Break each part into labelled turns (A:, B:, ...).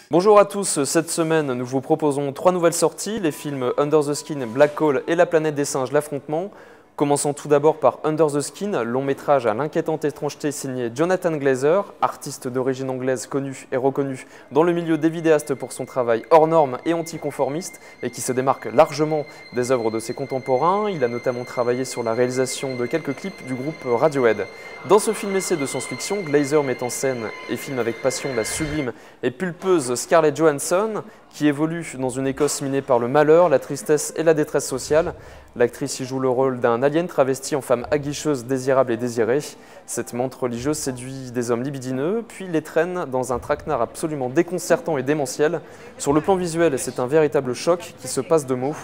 A: Bonjour à tous, cette semaine nous vous proposons 3 nouvelles sorties, les films Under the Skin, Black Hole et La planète des singes, l'affrontement. Commençons tout d'abord par Under the Skin, long métrage à l'inquiétante étrangeté signé Jonathan Glazer, artiste d'origine anglaise connu et reconnu dans le milieu des vidéastes pour son travail hors norme et anticonformiste et qui se démarque largement des œuvres de ses contemporains. Il a notamment travaillé sur la réalisation de quelques clips du groupe Radiohead. Dans ce film-essai de science-fiction, Glazer met en scène et filme avec passion la sublime et pulpeuse Scarlett Johansson, qui évolue dans une Écosse minée par le malheur, la tristesse et la détresse sociale. L'actrice y joue le rôle d'un alien travesti en femme aguicheuse, désirable et désirée. Cette menthe religieuse séduit des hommes libidineux, puis les traîne dans un traquenard absolument déconcertant et démentiel. Sur le plan visuel, c'est un véritable choc qui se passe de mots.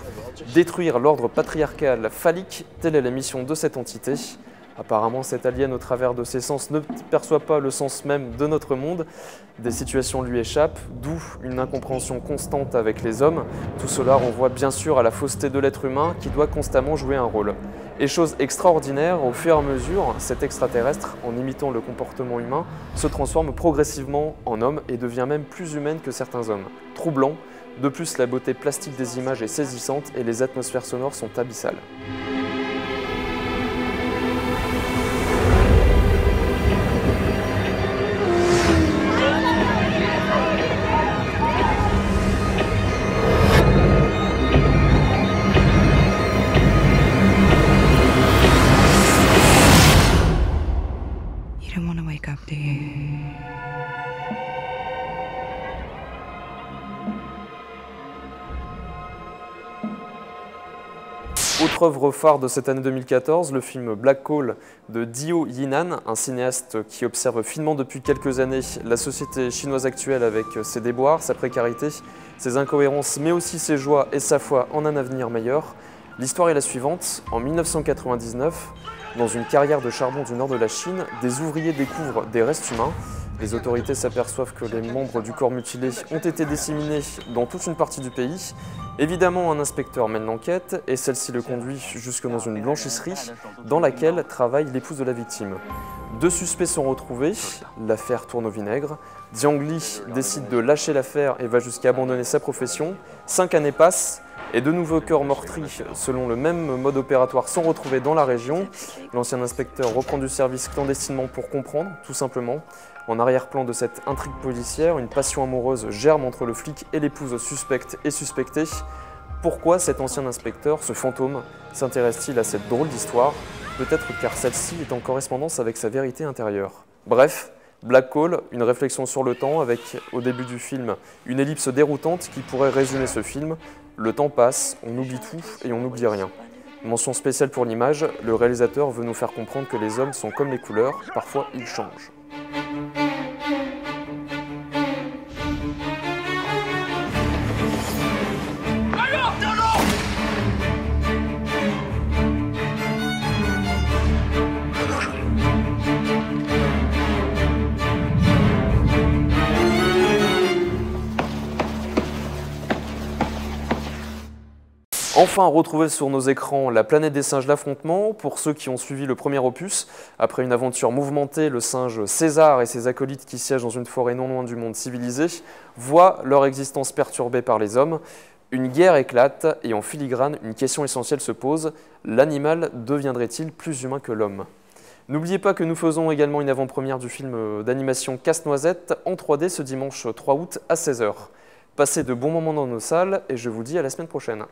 A: Détruire l'ordre patriarcal phallique, telle est la mission de cette entité. Apparemment, cet alien, au travers de ses sens, ne perçoit pas le sens même de notre monde. Des situations lui échappent, d'où une incompréhension constante avec les hommes. Tout cela renvoie bien sûr à la fausseté de l'être humain qui doit constamment jouer un rôle. Et chose extraordinaire, au fur et à mesure, cet extraterrestre, en imitant le comportement humain, se transforme progressivement en homme et devient même plus humaine que certains hommes. Troublant, de plus la beauté plastique des images est saisissante et les atmosphères sonores sont abyssales.
B: You don't want to wake up, do you?
A: Autre œuvre phare de cette année 2014, le film Black Hole de Dio Yinan, un cinéaste qui observe finement depuis quelques années la société chinoise actuelle avec ses déboires, sa précarité, ses incohérences, mais aussi ses joies et sa foi en un avenir meilleur. L'histoire est la suivante. En 1999, dans une carrière de charbon du nord de la Chine, des ouvriers découvrent des restes humains. Les autorités s'aperçoivent que les membres du corps mutilé ont été disséminés dans toute une partie du pays. Évidemment, un inspecteur mène l'enquête et celle-ci le conduit jusque dans une blanchisserie dans laquelle travaille l'épouse de la victime. 2 suspects sont retrouvés, l'affaire tourne au vinaigre. Jiang Li décide de lâcher l'affaire et va jusqu'à abandonner sa profession. 5 années passent. Et de nouveaux corps meurtris, selon le même mode opératoire, sont retrouvés dans la région. L'ancien inspecteur reprend du service clandestinement pour comprendre, tout simplement. En arrière-plan de cette intrigue policière, une passion amoureuse germe entre le flic et l'épouse suspecte et suspectée. Pourquoi cet ancien inspecteur, ce fantôme, s'intéresse-t-il à cette drôle d'histoire? Peut-être car celle-ci est en correspondance avec sa vérité intérieure. Bref, Black Hole, une réflexion sur le temps avec, au début du film, une ellipse déroutante qui pourrait résumer ce film. Le temps passe, on oublie tout et on n'oublie rien. Mention spéciale pour l'image, le réalisateur veut nous faire comprendre que les hommes sont comme les couleurs, parfois ils changent. Enfin, retrouver sur nos écrans La planète des singes, l'affrontement. Pour ceux qui ont suivi le premier opus, après une aventure mouvementée, le singe César et ses acolytes qui siègent dans une forêt non loin du monde civilisé voient leur existence perturbée par les hommes. Une guerre éclate et en filigrane, une question essentielle se pose. L'animal deviendrait-il plus humain que l'homme? N'oubliez pas que nous faisons également une avant-première du film d'animation Casse-Noisette en 3D ce dimanche 3 août à 16 h. Passez de bons moments dans nos salles et je vous dis à la semaine prochaine.